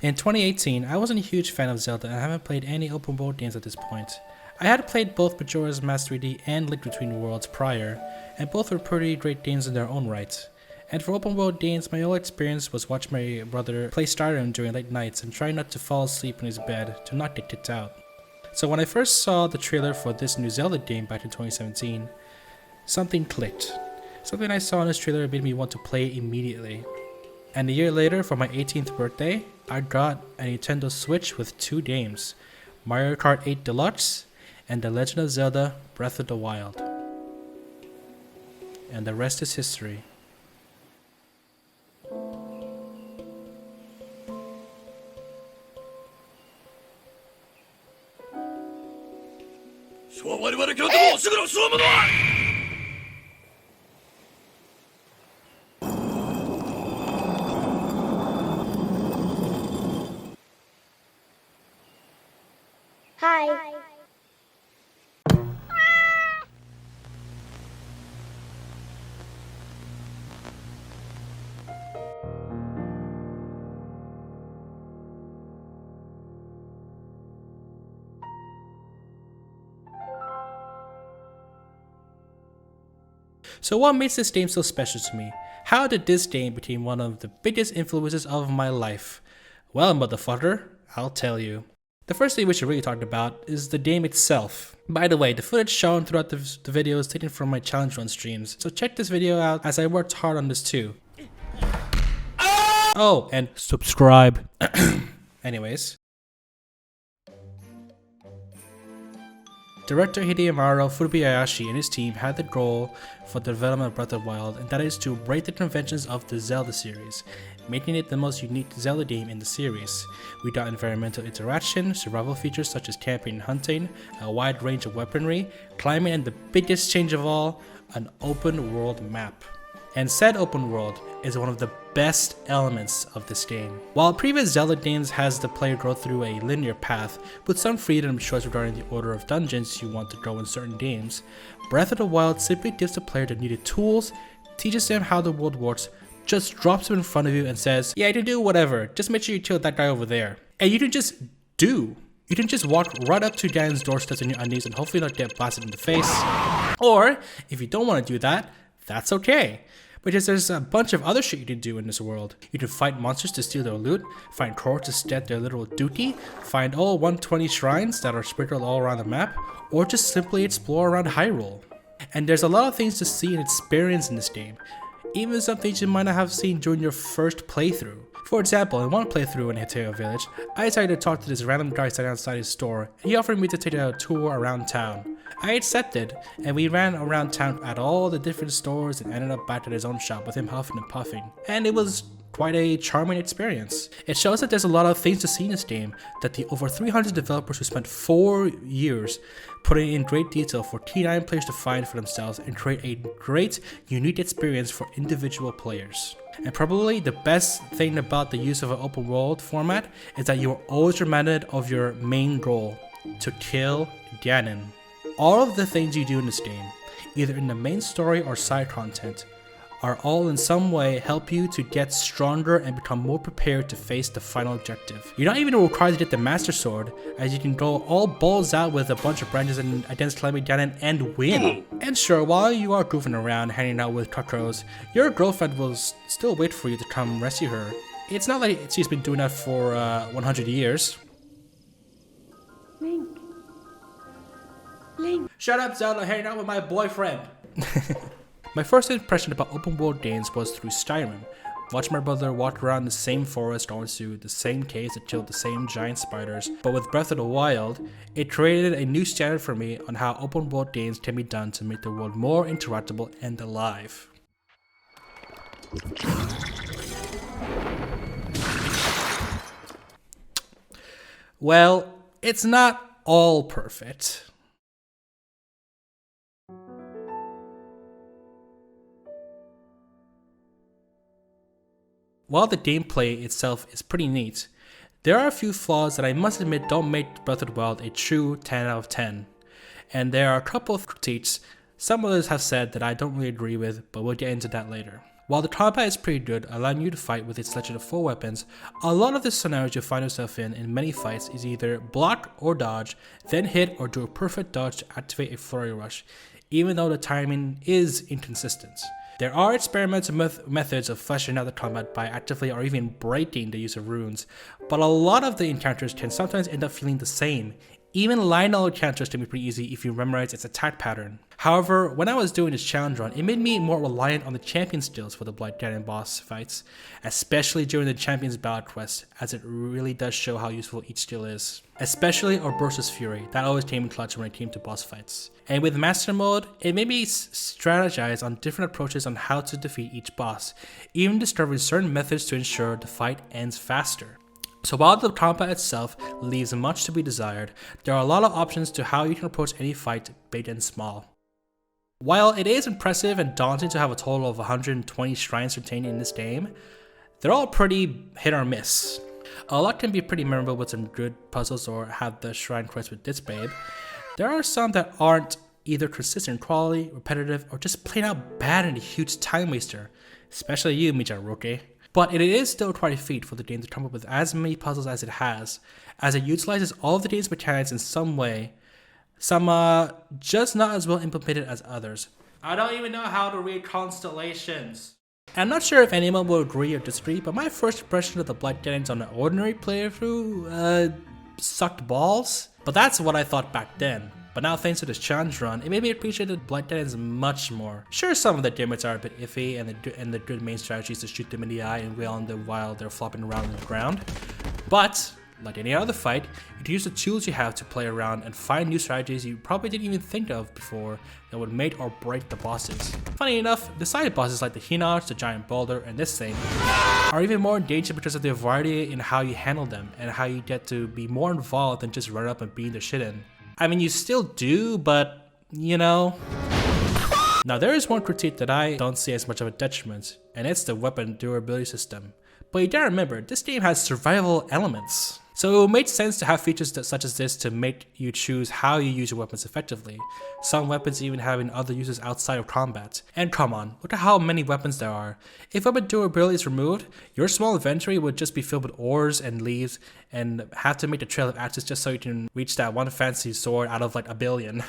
In 2018, I wasn't a huge fan of Zelda and I haven't played any open world games at this point. I had played both Majora's Mask 3D and Link Between Worlds prior, and both were pretty great games in their own right. And for open world games, my only experience was watching my brother play Skyrim during late nights and try not to fall asleep in his bed to not get kicked out. So when I first saw the trailer for this new Zelda game back in 2017, something clicked. Something I saw in this trailer made me want to play it immediately. And a year later, for my 18th birthday, I got a Nintendo Switch with 2 games, Mario Kart 8 Deluxe and The Legend of Zelda Breath of the Wild. And the rest is history. Hi. So what makes this game so special to me? How did this game become one of the biggest influences of my life? Well, motherfucker, I'll tell you. The first thing we should really talk about is the game itself. By the way, the footage shown throughout the video is taken from my challenge run streams, so check this video out as I worked hard on this too. Oh, and subscribe. Anyways. Director Hidemaru Furubayashi and his team had the goal for the development of Breath of the Wild, and that is to break the conventions of the Zelda series, making it the most unique Zelda game in the series. We got environmental interaction, survival features such as camping and hunting, a wide range of weaponry, climbing, and the biggest change of all, an open world map. And said open world is one of the best elements of this game. While previous Zelda games has the player go through a linear path with some freedom of choice regarding the order of dungeons you want to go in certain games, Breath of the Wild simply gives the player the needed tools, teaches them how the world works, just drops them in front of you and says, yeah, you can do whatever, just make sure you kill that guy over there. And you can just do. You can just walk right up to Ganon's doorsteps on your undies and hopefully not get blasted in the face. Or, if you don't want to do that, that's okay. Because there's a bunch of other shit you can do in this world. You can fight monsters to steal their loot, find crows to get their little duty, find all 120 shrines that are sprinkled all around the map, or just simply explore around Hyrule. And there's a lot of things to see and experience in this game, even some things you might not have seen during your first playthrough. For example, in one playthrough in Hiteo Village, I decided to talk to this random guy standing outside his store, and he offered me to take a tour around town. I accepted, and we ran around town at all the different stores and ended up back at his own shop with him huffing and puffing. And it was quite a charming experience. It shows that there's a lot of things to see in this game, that the over 300 developers who spent 4 years putting in great detail for T9 players to find for themselves and create a great, unique experience for individual players. And probably the best thing about the use of an open world format is that you are always reminded of your main goal, to kill Ganon. All of the things you do in this game, either in the main story or side content, are all in some way help you to get stronger and become more prepared to face the final objective. You're not even required to get the Master Sword, as you can go all balls out with a bunch of branches and against climbing Ganon and win. And sure, while you are goofing around hanging out with cuckoos, your girlfriend will still wait for you to come rescue her. It's not like she's been doing that for 100 years. Link. Link. Shut up, Zelda, hanging out with my boyfriend. My first impression about open world games was through Skyrim. Watch my brother walk around the same forest, going to the same caves that killed the same giant spiders. But with Breath of the Wild, it created a new standard for me on how open world games can be done to make the world more interactable and alive. Well, it's not all perfect. While the gameplay itself is pretty neat, there are a few flaws that I must admit don't make Breath of the Wild a true 10 out of 10. And there are a couple of critiques some others have said that I don't really agree with, but we'll get into that later. While the combat is pretty good, allowing you to fight with its selection of 4 weapons, a lot of the scenarios you find yourself in many fights is either block or dodge, then hit or do a perfect dodge to activate a flurry rush, even though the timing is inconsistent. There are experimental methods of fleshing out the combat by actively or even breaking the use of runes, but a lot of the encounters can sometimes end up feeling the same. Even Lionel encounters can be pretty easy if you memorize its attack pattern. However, when I was doing this challenge run, it made me more reliant on the champion skills for the Blood Ganon boss fights, especially during the champion's battle quest, as it really does show how useful each skill is. Especially Urbosa's Fury, that always came in clutch when it came to boss fights. And with Master Mode, it made me strategize on different approaches on how to defeat each boss, even discovering certain methods to ensure the fight ends faster. So while the combat itself leaves much to be desired, there are a lot of options to how you can approach any fight, big and small. While it is impressive and daunting to have a total of 120 shrines contained in this game, they're all pretty hit or miss. A lot can be pretty memorable with some good puzzles or have the shrine quest with this babe. There are some that aren't either consistent in quality, repetitive, or just plain out bad and a huge time waster, especially you, Mijaruke. But it is still quite a feat for the game to come up with as many puzzles as it has, as it utilizes all of the game's mechanics in some way, some just not as well implemented as others. I don't even know how to read constellations. I'm not sure if anyone will agree or disagree, but my first impression of the Blood Ganons on an ordinary playthrough sucked balls. But that's what I thought back then. But now thanks to this challenge run, it made me appreciate the Blood Ganons much more. Sure, some of the gimmicks are a bit iffy and the good main strategy is to shoot them in the eye and wail on them while they're flopping around on the ground. But, like any other fight, you can use the tools you have to play around and find new strategies you probably didn't even think of before that would make or break the bosses. Funny enough, the side bosses like the Hinox, the Giant Boulder, and this thing are even more engaging because of the variety in how you handle them and how you get to be more involved than just run up and beating the shit in. I mean, you still do, but, you know. Now there is one critique that I don't see as much of a detriment, and it's the weapon durability system. But you gotta remember, this game has survival elements. So it makes sense to have features such as this to make you choose how you use your weapons effectively. Some weapons even having other uses outside of combat. And come on, look at how many weapons there are. If weapon durability is removed, your small inventory would just be filled with ores and leaves and have to make a trail of axes just so you can reach that one fancy sword out of like a billion.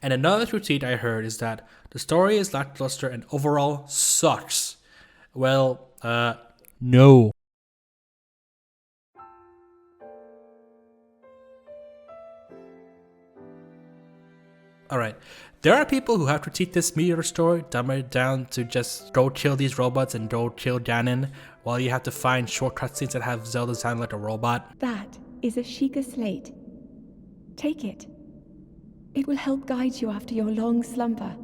And another critique I heard is that the story is lackluster and overall sucks. Well, no. Alright, there are people who have critiqued this mediocre story, dumb it down to just go kill these robots and go kill Ganon, while you have to find short cutscenes that have Zelda sound like a robot. That is a Sheikah slate. Take it. It will help guide you after your long slumber.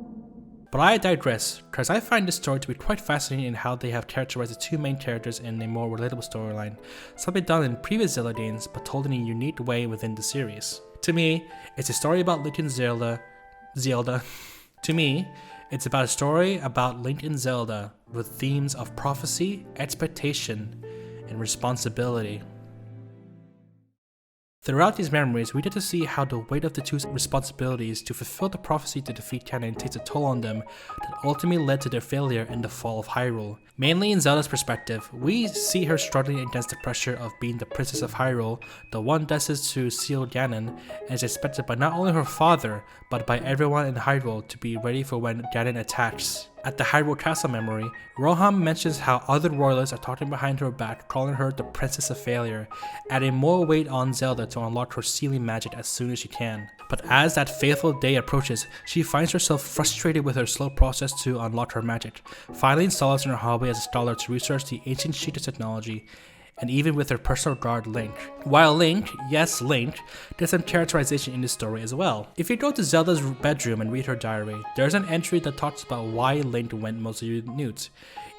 But I digress, because I find this story to be quite fascinating in how they have characterized the two main characters in a more relatable storyline, something done in previous Zelda games but told in a unique way within the series. To me, it's a story about Link and Zelda. To me, it's about a story about Link and Zelda with themes of prophecy, expectation, and responsibility. Throughout these memories, we get to see how the weight of the two responsibilities to fulfill the prophecy to defeat Ganon takes a toll on them that ultimately led to their failure and the fall of Hyrule. Mainly in Zelda's perspective, we see her struggling against the pressure of being the Princess of Hyrule, the one destined to seal Ganon, and is expected by not only her father, but by everyone in Hyrule to be ready for when Ganon attacks. At the Hyrule Castle memory, Rohan mentions how other royalists are talking behind her back, calling her the Princess of Failure, adding more weight on Zelda to unlock her sealing magic as soon as she can. But as that fateful day approaches, she finds herself frustrated with her slow process to unlock her magic, finding solace in her hobby as a scholar to research the ancient Sheikah technology, and even with her personal guard Link. While Link, yes Link, gets some characterization in this story as well. If you go to Zelda's bedroom and read her diary, there's an entry that talks about why Link went mostly nude.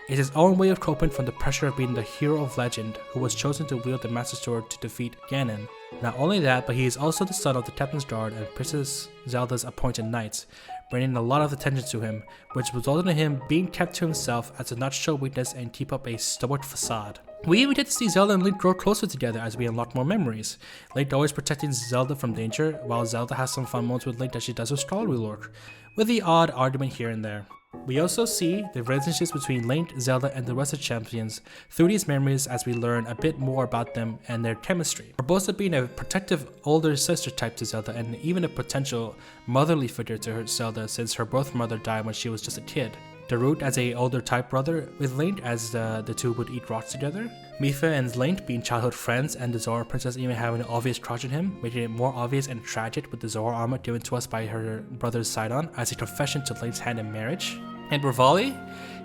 It's his own way of coping from the pressure of being the hero of legend who was chosen to wield the Master Sword to defeat Ganon. Not only that, but he is also the son of the Captain's Guard and Princess Zelda's appointed knights, bringing a lot of attention to him, which resulted in him being kept to himself as to not show weakness and keep up a stoic facade. We even get to see Zelda and Link grow closer together as we unlock more memories. Link always protecting Zelda from danger, while Zelda has some fun moments with Link that she does with scholarly work, with the odd argument here and there. We also see the relationships between Link, Zelda, and the rest of the champions through these memories as we learn a bit more about them and their chemistry. Barbossa being a protective older sister type to Zelda and even a potential motherly figure to her Zelda since her birth mother died when she was just a kid. Darut as a older type brother with Link as the two would eat rocks together. Mipha and Link being childhood friends and the Zora princess even having an obvious crush on him, making it more obvious and tragic with the Zora armor given to us by her brother's Sidon as a confession to Link's hand in marriage. And Revali,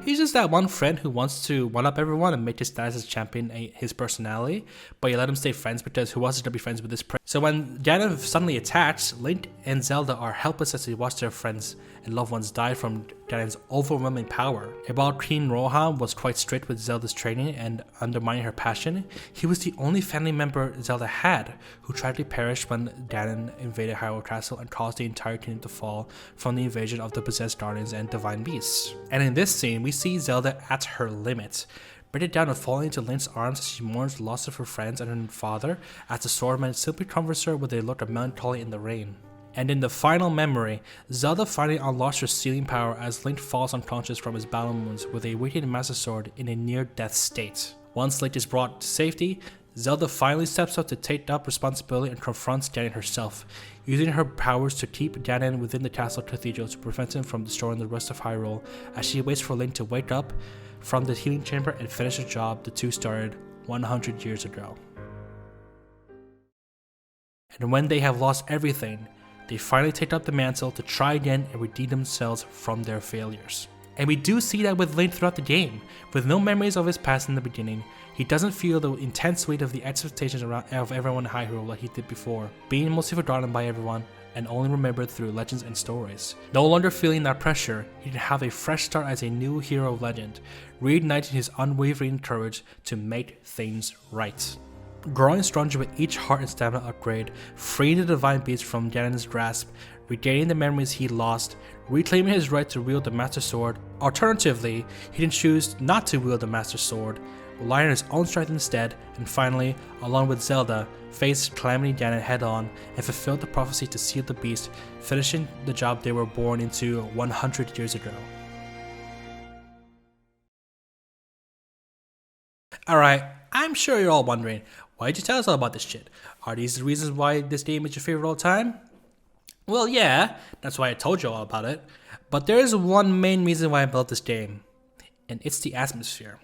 he's just that one friend who wants to one-up everyone and make his status as champion his personality, but you let him stay friends because who wants to be friends with this prince? So when Ganon suddenly attacks, Link and Zelda are helpless as they watch their friends and loved ones die from Ganon's overwhelming power. And while Queen Rohan was quite strict with Zelda's training and undermining her passion, he was the only family member Zelda had who tragically perished when Ganon invaded Hyrule Castle and caused the entire kingdom to fall from the invasion of the possessed guardians and divine beasts. And in this scene, we see Zelda at her limit, breaking down and falling into Link's arms as she mourns the loss of her friends and her father as the swordman simply comforts her with a look of melancholy in the rain. And in the final memory, Zelda finally unlocks her sealing power as Link falls unconscious from his battle wounds with a wicked Master Sword in a near-death state. Once Link is brought to safety, Zelda finally steps up to take up responsibility and confronts Ganon herself, using her powers to keep Ganon within the castle cathedral to prevent him from destroying the rest of Hyrule as she waits for Link to wake up from the healing chamber and finish the job the two started 100 years ago. And when they have lost everything, they finally take up the mantle to try again and redeem themselves from their failures. And we do see that with Link throughout the game. With no memories of his past in the beginning, he doesn't feel the intense weight of the expectations of everyone in Hyrule like he did before, being mostly forgotten by everyone and only remembered through legends and stories. No longer feeling that pressure, he can have a fresh start as a new hero of legend, reigniting his unwavering courage to make things right. Growing stronger with each heart and stamina upgrade, freeing the divine beast from Ganon's grasp, regaining the memories he lost, reclaiming his right to wield the Master Sword. Alternatively, he can choose not to wield the Master Sword, rely on his own strength instead, and finally, along with Zelda, face Calamity Ganon head-on and fulfill the prophecy to seal the beast, finishing the job they were born into 100 years ago. Alright, I'm sure you're all wondering, why'd you tell us all about this shit? Are these the reasons why this game is your favorite of all time? Well, yeah, that's why I told you all about it. But there is one main reason why I built this game, and it's the atmosphere.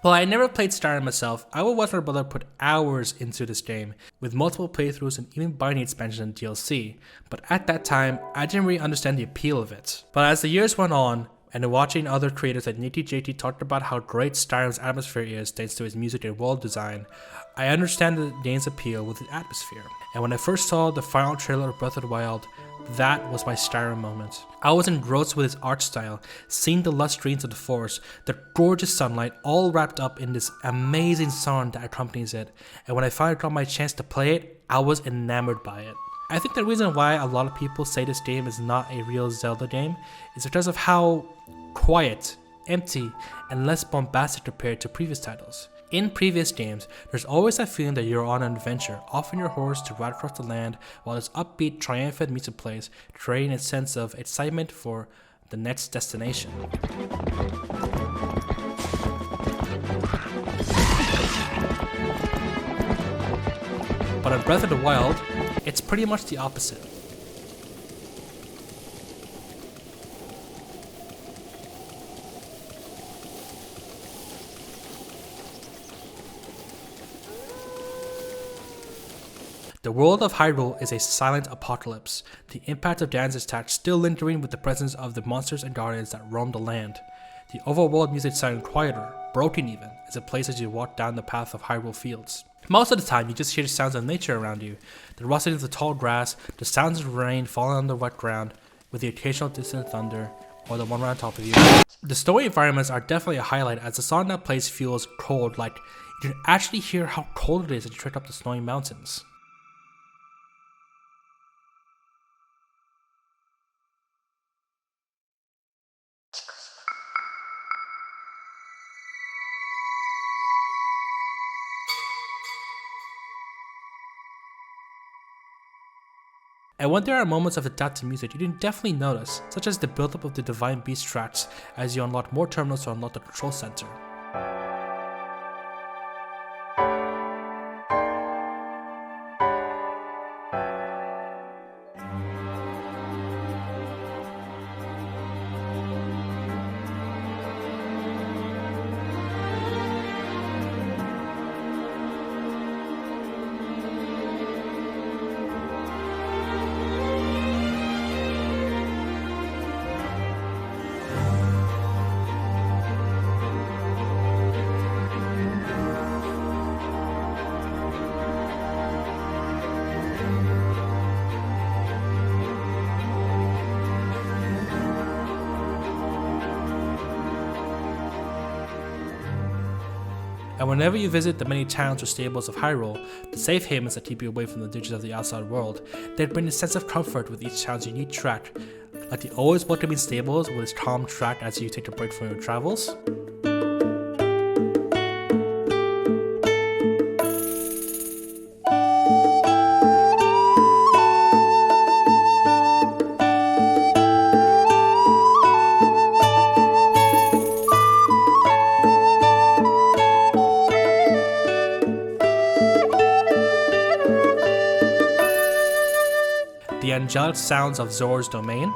While I never played Skyrim myself, I would watch my brother put hours into this game, with multiple playthroughs and even buying the expansion and DLC, but at that time, I didn't really understand the appeal of it. But as the years went on, and watching other creators like Nitty JT talk about how great Skyrim's atmosphere is thanks to its music and world design, I understand the game's appeal with its atmosphere. And when I first saw the final trailer of Breath of the Wild, that was my Skyrim moment. I was engrossed with its art style, seeing the lush greens of the forest, the gorgeous sunlight, all wrapped up in this amazing song that accompanies it, and when I finally got my chance to play it, I was enamored by it. I think the reason why a lot of people say this game is not a real Zelda game is because of how quiet, empty, and less bombastic compared to previous titles. In previous games, there's always that feeling that you're on an adventure, off on your horse to ride across the land, while this upbeat, triumphant music plays, creating a sense of excitement for the next destination. But in Breath of the Wild, it's pretty much the opposite. The world of Hyrule is a silent apocalypse, the impact of Ganon's attack still lingering with the presence of the monsters and guardians that roam the land. The overworld music sounding quieter, broken even, as it plays as you walk down the path of Hyrule Fields. Most of the time, you just hear the sounds of nature around you, the rustling of the tall grass, the sounds of rain falling on the wet ground, with the occasional distant thunder, or the one right on top of you. The story environments are definitely a highlight as the song that plays feels cold, like you can actually hear how cold it is as you trek up the snowy mountains. And when there are moments of adaptive music you can definitely notice, such as the buildup of the Divine Beast tracks as you unlock more terminals to unlock the control center. And whenever you visit the many towns or stables of Hyrule, the safe havens that keep you away from the dangers of the outside world, they bring a sense of comfort with each town's unique track, like the always welcoming stables with its calm track as you take a break from your travels. The angelic sounds of Zora's domain,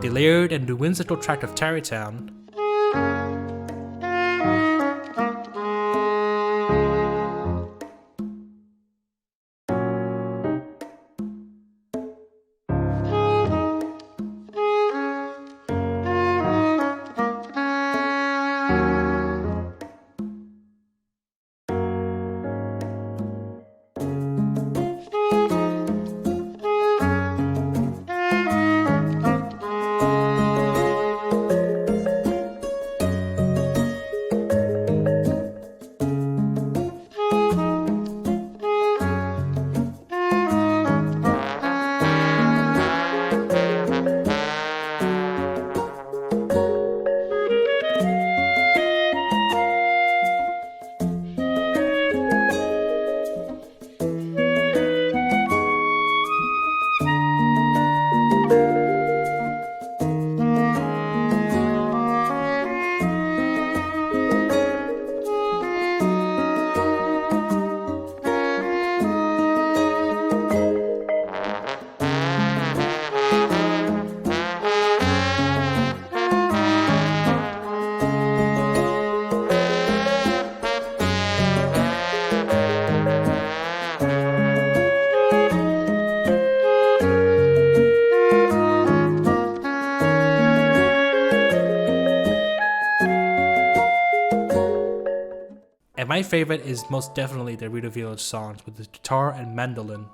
the layered and whimsical track of Tarry Town, and my favorite is most definitely the Rito Village songs with the guitar and mandolin.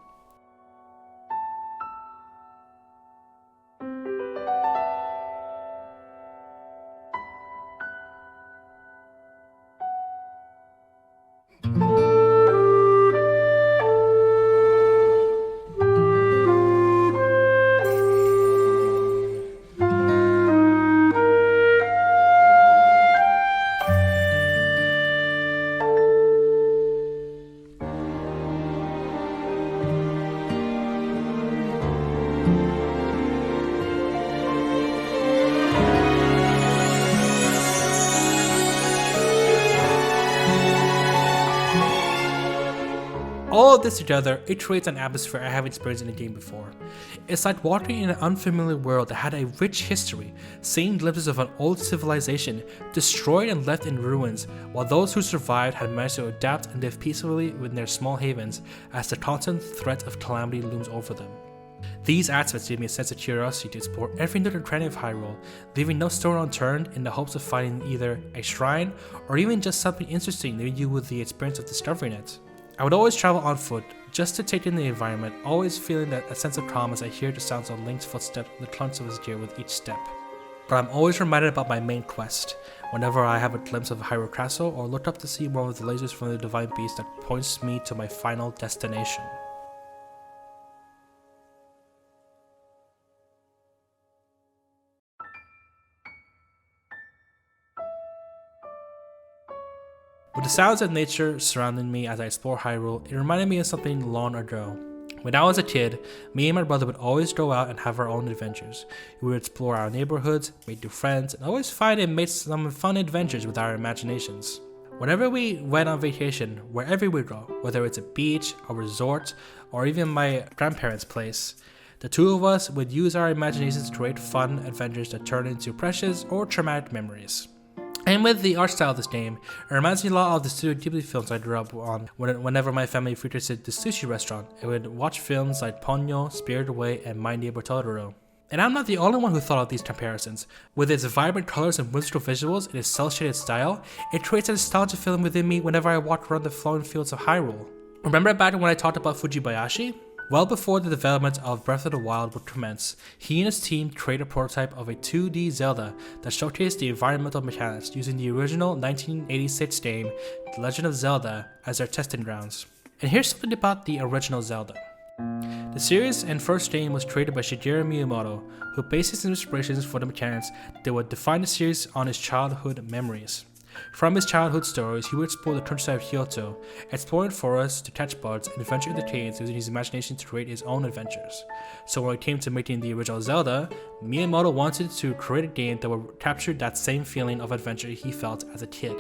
All of this together, it creates an atmosphere I haven't experienced in a game before. It's like walking in an unfamiliar world that had a rich history, seeing glimpses of an old civilization destroyed and left in ruins, while those who survived had managed to adapt and live peacefully within their small havens as the constant threat of calamity looms over them. These aspects gave me a sense of curiosity to explore every nook and cranny of Hyrule, leaving no stone unturned in the hopes of finding either a shrine or even just something interesting leaving you with the experience of discovering it. I would always travel on foot, just to take in the environment, always feeling that a sense of calm as I hear the sounds of Link's footsteps and the clunks of his gear with each step. But I'm always reminded about my main quest, whenever I have a glimpse of Hyrule Castle or look up to see one of the lasers from the Divine Beast that points me to my final destination. With the sounds of nature surrounding me as I explore Hyrule, it reminded me of something long ago. When I was a kid, me and my brother would always go out and have our own adventures. We would explore our neighborhoods, make new friends, and always find and make some fun adventures with our imaginations. Whenever we went on vacation, wherever we go, whether it's a beach, a resort, or even my grandparents' place, the two of us would use our imaginations to create fun adventures that turn into precious or traumatic memories. And with the art style of this game, it reminds me a lot of the Studio Ghibli films I grew up on. Whenever my family frequented the sushi restaurant, I would watch films like Ponyo, Spirited Away, and My Neighbor Totoro. And I'm not the only one who thought of these comparisons. With its vibrant colors and whimsical visuals and its cel-shaded style, it creates a nostalgia feeling within me whenever I walk around the flowing fields of Hyrule. Remember back when I talked about Fujibayashi? Well before the development of Breath of the Wild would commence, he and his team created a prototype of a 2D Zelda that showcased the environmental mechanics using the original 1986 game, The Legend of Zelda, as their testing grounds. And here's something about the original Zelda. The series and first game was created by Shigeru Miyamoto, who based his inspirations for the mechanics that would define the series on his childhood memories. From his childhood stories, he would explore the countryside of Kyoto, exploring forests to catch bugs, and adventure in the caves using his imagination to create his own adventures. So when it came to making the original Zelda, Miyamoto wanted to create a game that would capture that same feeling of adventure he felt as a kid.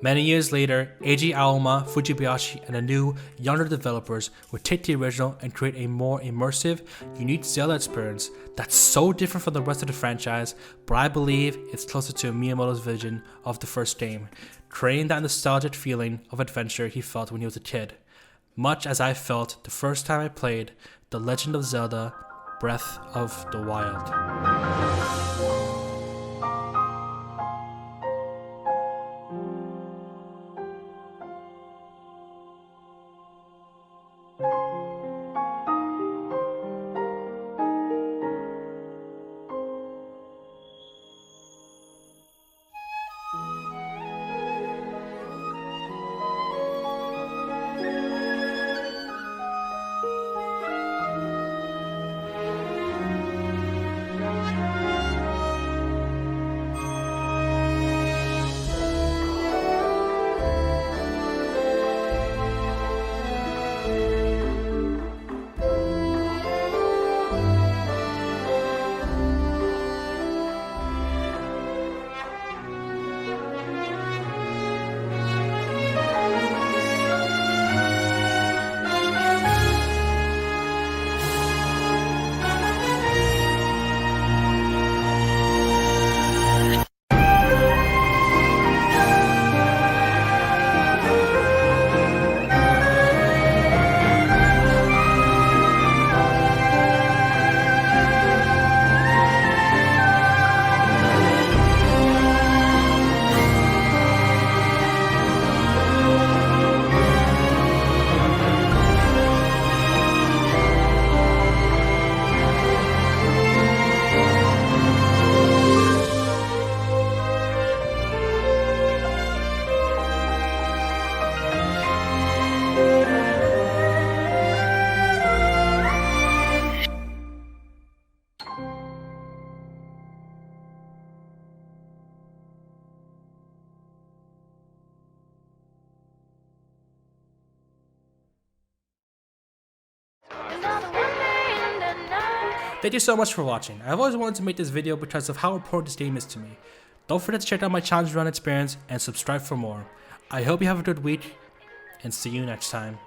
Many years later, Eiji Aoma, Fujibayashi, and the new, younger developers would take the original and create a more immersive, unique Zelda experience that's so different from the rest of the franchise, but I believe it's closer to Miyamoto's vision of the first game, creating that nostalgic feeling of adventure he felt when he was a kid, much as I felt the first time I played The Legend of Zelda: Breath of the Wild. Thank you so much for watching. I've always wanted to make this video because of how important this game is to me. Don't forget to check out my challenge run experience and subscribe for more. I hope you have a good week and see you next time.